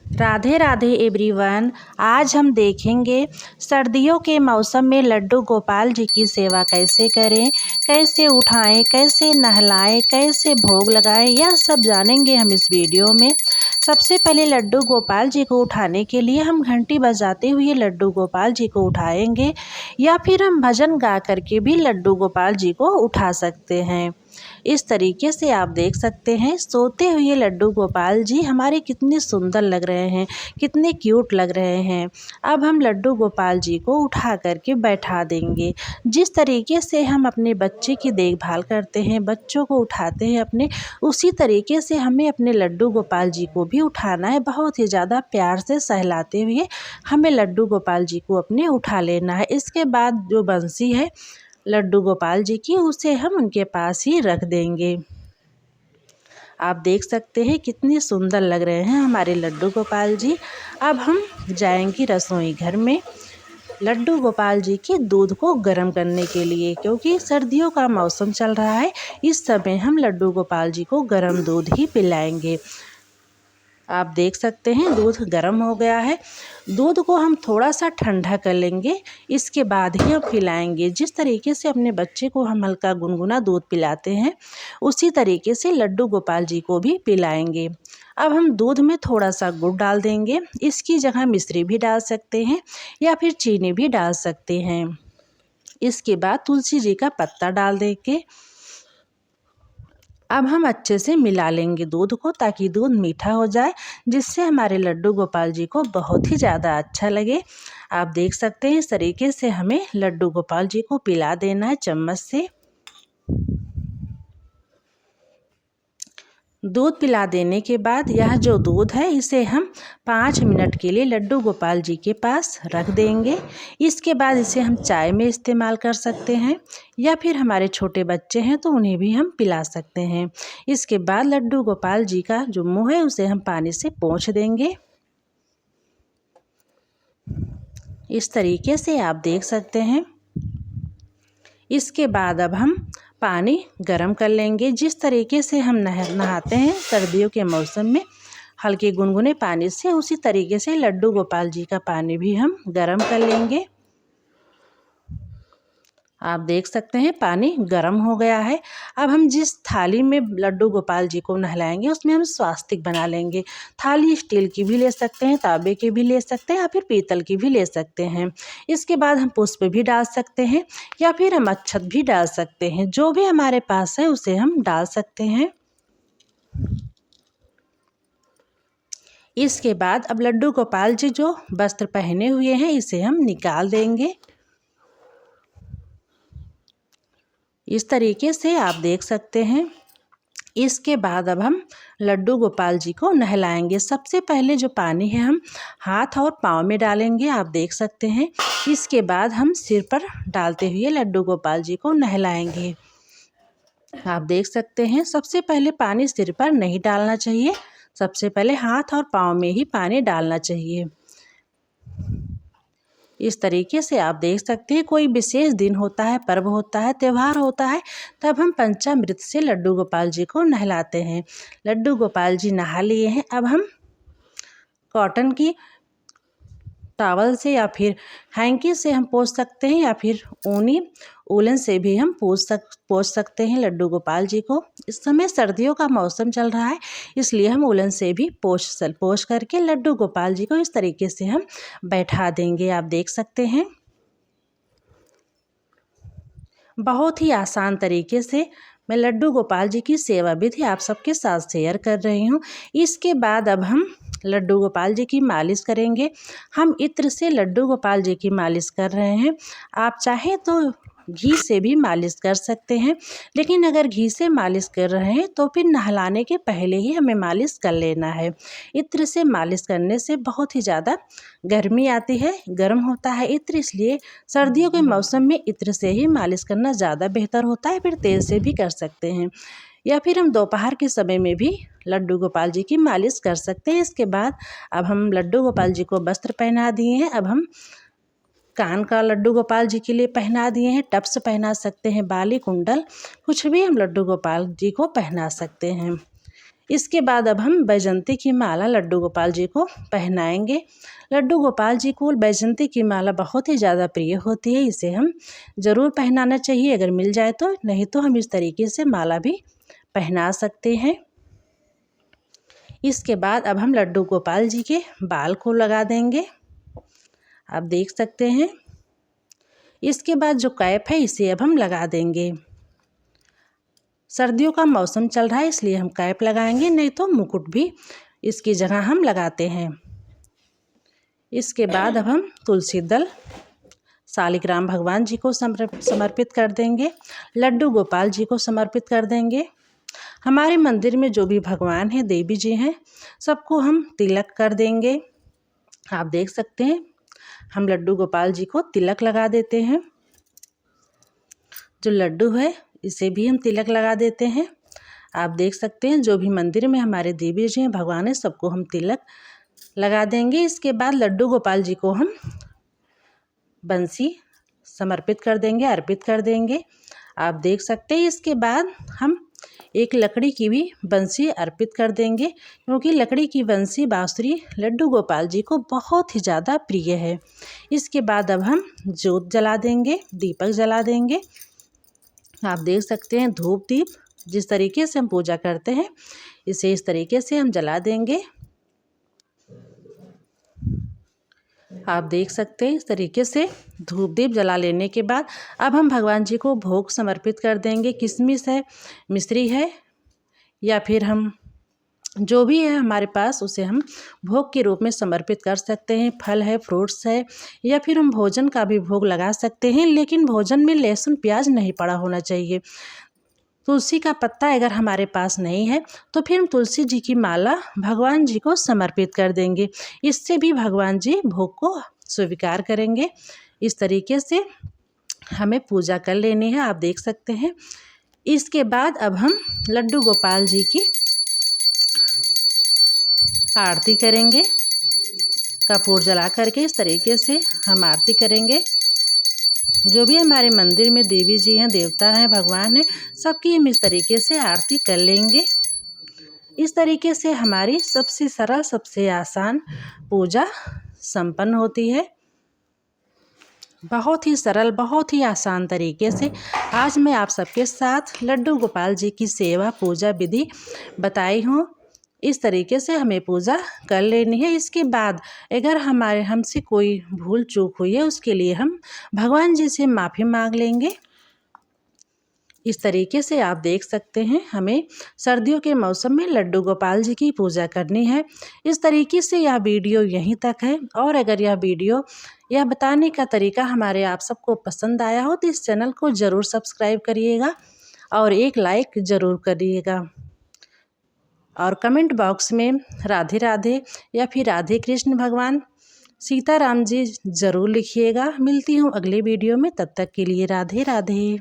Radhe Radhe everyone. आज हम देखेंगे सर्दियों के मौसम में लड्डू गोपाल जी की सेवा कैसे करें, कैसे उठाएं, कैसे नहलाएं, कैसे भोग लगाएं, यह सब जानेंगे हम इस वीडियो में। सबसे पहले लड्डू गोपाल जी को उठाने के लिए हम घंटी बजाते हुए लड्डू गोपाल जी को उठाएंगे या फिर हम भजन गा करके भी लड्डू गोपाल जी को उठा सकते हैं। इस तरीके से आप देख सकते हैं सोते हुए लड्डू गोपाल जी हमारे कितने सुंदर लग रहे हैं, कितने क्यूट लग रहे हैं। अब हम लड्डू गोपाल जी को उठा करके बैठा देंगे। जिस तरीके से हम अपने बच्चे की देखभाल करते हैं, बच्चों को उठाते हैं अपने, उसी तरीके से हमें अपने लड्डू गोपाल जी को भी उठाना है। बहुत ही ज़्यादा प्यार से सहलाते हुए हमें लड्डू गोपाल जी को अपने उठा लेना है। इसके बाद जो बंसी है लड्डू गोपाल जी की, उसे हम उनके पास ही रख देंगे। आप देख सकते हैं कितनी सुंदर लग रहे हैं हमारे लड्डू गोपाल जी। अब हम जाएंगे रसोई घर में लड्डू गोपाल जी के दूध को गर्म करने के लिए, क्योंकि सर्दियों का मौसम चल रहा है। इस समय हम लड्डू गोपाल जी को गर्म दूध ही पिलाएंगे। आप देख सकते हैं दूध गर्म हो गया है। दूध को हम थोड़ा सा ठंडा कर लेंगे, इसके बाद ही हम पिलाएंगे। जिस तरीके से अपने बच्चे को हम हल्का गुनगुना दूध पिलाते हैं, उसी तरीके से लड्डू गोपाल जी को भी पिलाएंगे। अब हम दूध में थोड़ा सा गुड़ डाल देंगे। इसकी जगह मिश्री भी डाल सकते हैं या फिर चीनी भी डाल सकते हैं। इसके बाद तुलसी जी का पत्ता डाल देंगे। अब हम अच्छे से मिला लेंगे दूध को, ताकि दूध मीठा हो जाए, जिससे हमारे लड्डू गोपाल जी को बहुत ही ज़्यादा अच्छा लगे। आप देख सकते हैं इस तरीके से हमें लड्डू गोपाल जी को पिला देना है चम्मच से। दूध पिला देने के बाद यह जो दूध है इसे हम 5 मिनट के लिए लड्डू गोपाल जी के पास रख देंगे। इसके बाद इसे हम चाय में इस्तेमाल कर सकते हैं या फिर हमारे छोटे बच्चे हैं तो उन्हें भी हम पिला सकते हैं। इसके बाद लड्डू गोपाल जी का जो मुंह है उसे हम पानी से पोंछ देंगे। इस तरीके से आप देख सकते हैं। इसके बाद अब हम पानी गरम कर लेंगे। जिस तरीके से हम नहाते हैं सर्दियों के मौसम में हल्के गुनगुने पानी से, उसी तरीके से लड्डू गोपाल जी का पानी भी हम गरम कर लेंगे। आप देख सकते हैं पानी गरम हो गया है। अब हम जिस थाली में लड्डू गोपाल जी को नहलाएंगे उसमें हम स्वास्तिक बना लेंगे। थाली स्टील की भी ले सकते हैं, तांबे की भी ले सकते हैं या फिर पीतल की भी ले सकते हैं। इसके बाद हम पुष्प भी डाल सकते हैं या फिर हम अक्षत भी डाल सकते हैं। जो भी हमारे पास है उसे हम डाल सकते हैं। इसके बाद अब लड्डू गोपाल जी जो वस्त्र पहने हुए हैं इसे हम निकाल देंगे। इस तरीके से आप देख सकते हैं। इसके बाद अब हम लड्डू गोपाल जी को नहलाएंगे। सबसे पहले जो पानी है हम हाथ और पाँव में डालेंगे, आप देख सकते हैं। इसके बाद हम सिर पर डालते हुए लड्डू गोपाल जी को नहलाएंगे। आप देख सकते हैं सबसे पहले पानी सिर पर नहीं डालना चाहिए, सबसे पहले हाथ और पाँव में ही पानी डालना चाहिए। इस तरीके से आप देख सकते हैं कोई विशेष दिन होता है, पर्व होता है, त्यौहार होता है, तब हम पंचामृत से लड्डू गोपाल जी को नहलाते हैं। लड्डू गोपाल जी नहा लिए हैं। अब हम कॉटन की टॉवल से या फिर हैंकी से हम पोंछ सकते हैं या फिर उलन से भी हम पोंछ सकते हैं लड्डू गोपाल जी को। इस समय सर्दियों का मौसम चल रहा है, इसलिए हम उलन से भी पोंछ करके लड्डू गोपाल जी को इस तरीके से हम बैठा देंगे। आप देख सकते हैं बहुत ही आसान तरीके से मैं लड्डू गोपाल जी की सेवा विधि आप सबके साथ शेयर कर रही हूँ। इसके बाद अब हम लड्डू गोपाल जी की मालिश करेंगे। हम इत्र से लड्डू गोपाल जी की मालिश कर रहे हैं। आप चाहें तो घी से भी मालिश कर सकते हैं, लेकिन अगर घी से मालिश कर रहे हैं तो फिर नहलाने के पहले ही हमें मालिश कर लेना है। इत्र से मालिश करने से बहुत ही ज़्यादा गर्मी आती है, गर्म होता है इत्र, इसलिए सर्दियों के मौसम में इत्र से ही मालिश करना ज़्यादा बेहतर होता है। फिर तेल से भी कर सकते हैं या फिर हम दोपहर के समय में भी लड्डू गोपाल जी की मालिश कर सकते हैं। इसके बाद अब हम लड्डू गोपाल जी को वस्त्र पहना दिए हैं। अब हम कान का लड्डू गोपाल जी के लिए पहना दिए हैं, टप्स पहना सकते हैं, बाली कुंडल, कुछ भी हम लड्डू गोपाल जी को पहना सकते हैं। इसके बाद अब हम बैजंती की माला लड्डू गोपाल जी को पहनाएंगे। लड्डू गोपाल जी को बैजंती की माला बहुत ही ज़्यादा प्रिय होती है, इसे हम ज़रूर पहनाना चाहिए अगर मिल जाए तो, नहीं तो हम इस तरीके से माला भी पहना सकते हैं। इसके बाद अब हम लड्डू गोपाल जी के बाल को लगा देंगे, आप देख सकते हैं। इसके बाद जो कैप है इसे अब हम लगा देंगे। सर्दियों का मौसम चल रहा है इसलिए हम कैप लगाएंगे, नहीं तो मुकुट भी इसकी जगह हम लगाते हैं। इसके बाद अब हम तुलसी दल शालिग्राम भगवान जी को समर्पित कर देंगे, लड्डू गोपाल जी को समर्पित कर देंगे। हमारे मंदिर में जो भी भगवान हैं, देवी जी हैं, सबको हम तिलक कर देंगे। आप देख सकते हैं हम लड्डू गोपाल जी को तिलक लगा देते हैं। जो लड्डू है इसे भी हम तिलक लगा देते हैं। आप देख सकते हैं जो भी मंदिर में हमारे देवी जी हैं, भगवान हैं, सबको हम तिलक लगा देंगे। इसके बाद लड्डू गोपाल जी को हम बंसी समर्पित कर देंगे, अर्पित कर देंगे। आप देख सकते हैं इसके बाद हम एक लकड़ी की भी बंसी अर्पित कर देंगे, क्योंकि लकड़ी की बंसी बांसुरी लड्डू गोपाल जी को बहुत ही ज़्यादा प्रिय है। इसके बाद अब हम जोत जला देंगे, दीपक जला देंगे। आप देख सकते हैं धूप दीप जिस तरीके से हम पूजा करते हैं इसे इस तरीके से हम जला देंगे। आप देख सकते हैं इस तरीके से धूप दीप जला लेने के बाद अब हम भगवान जी को भोग समर्पित कर देंगे। किशमिश है, मिश्री है, या फिर हम जो भी है हमारे पास उसे हम भोग के रूप में समर्पित कर सकते हैं। फल है, फ्रूट्स है, या फिर हम भोजन का भी भोग लगा सकते हैं, लेकिन भोजन में लहसुन प्याज नहीं पड़ा होना चाहिए। तुलसी का पत्ता अगर हमारे पास नहीं है तो फिर हम तुलसी जी की माला भगवान जी को समर्पित कर देंगे, इससे भी भगवान जी भोग को स्वीकार करेंगे। इस तरीके से हमें पूजा कर लेनी है, आप देख सकते हैं। इसके बाद अब हम लड्डू गोपाल जी की आरती करेंगे, कपूर जला करके इस तरीके से हम आरती करेंगे। जो भी हमारे मंदिर में देवी जी हैं, देवता हैं, भगवान हैं, सबकी हम इस तरीके से आरती कर लेंगे। इस तरीके से हमारी सबसे सरल, सबसे आसान पूजा संपन्न होती है। बहुत ही सरल, बहुत ही आसान तरीके से आज मैं आप सबके साथ लड्डू गोपाल जी की सेवा पूजा विधि बताई हूँ। इस तरीके से हमें पूजा कर लेनी है। इसके बाद अगर हमसे कोई भूल चूक हुई है उसके लिए हम भगवान जी से माफ़ी मांग लेंगे। इस तरीके से आप देख सकते हैं हमें सर्दियों के मौसम में लड्डू गोपाल जी की पूजा करनी है। इस तरीके से यह वीडियो यहीं तक है, और अगर यह बताने का तरीका हमारे आप सबको पसंद आया हो तो इस चैनल को ज़रूर सब्सक्राइब करिएगा और एक लाइक ज़रूर करिएगा, और कमेंट बॉक्स में राधे राधे या फिर राधे कृष्ण भगवान सीताराम जी ज़रूर लिखिएगा। मिलती हूँ अगले वीडियो में, तब तक के लिए राधे राधे।